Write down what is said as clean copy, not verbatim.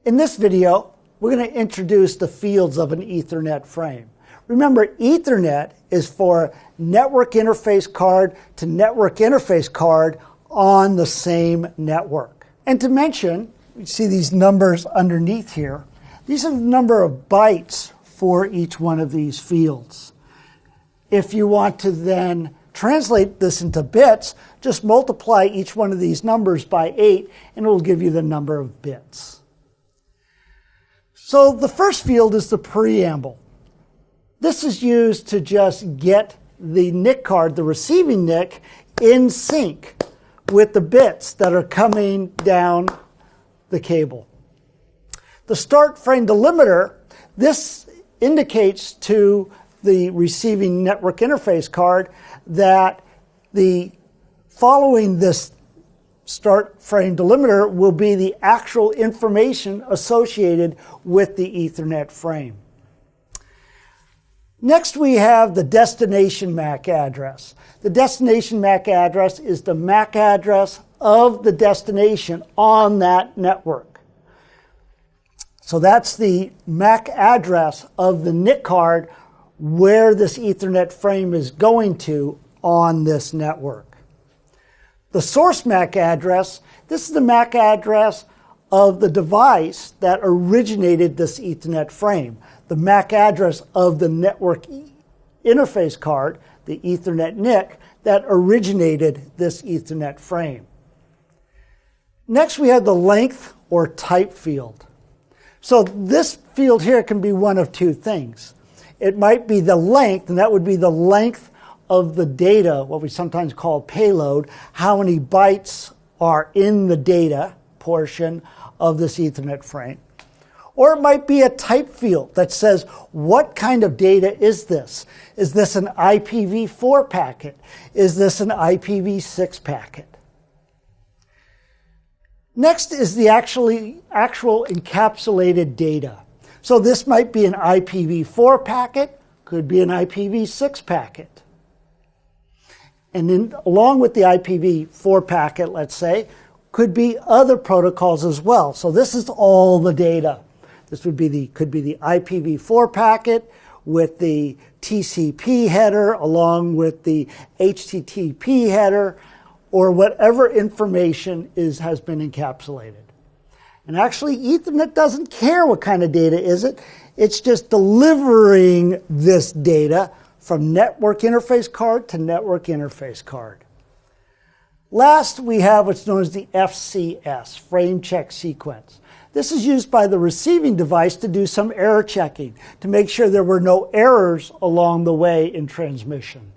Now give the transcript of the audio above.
In this video, we're going to introduce the fields of an Ethernet frame. Remember, Ethernet is for network interface card to network interface card on the same network. And to mention, you see these numbers underneath here. These are the number of bytes for each one of these fields. If you want to then translate this into bits, just multiply each one of these numbers by 8 and it will give you the number of bits. So the first field is the preamble. This is used to just get the NIC card, the receiving NIC, in sync with the bits that are coming down the cable. The start frame delimiter, this indicates to the receiving network interface card that following this start frame delimiter will be the actual information associated with the Ethernet frame. Next, we have the destination MAC address. The destination MAC address is the MAC address of the destination on that network. So that's the MAC address of the NIC card where this Ethernet frame is going to on this network. The source MAC address, this is the MAC address of the device that originated this Ethernet frame. The MAC address of the network interface card, the Ethernet NIC, that originated this Ethernet frame. Next, we have the length or type field. So this field here can be one of two things. It might be the length, and that would be the length of the data, what we sometimes call payload, how many bytes are in the data portion of this Ethernet frame. Or it might be a type field that says, what kind of data is this? Is this an IPv4 packet? Is this an IPv6 packet? Next is the actual encapsulated data. So this might be an IPv4 packet, could be an IPv6 packet. And then along with the IPv4 packet, let's say, could be other protocols as well. So this is all the data. This could be the IPv4 packet with the TCP header along with the HTTP header, or whatever information has been encapsulated. And actually, Ethernet doesn't care what kind of data is it. It's just delivering this data from network interface card to network interface card. Last, we have what's known as the FCS, frame check sequence. This is used by the receiving device to do some error checking, to make sure there were no errors along the way in transmission.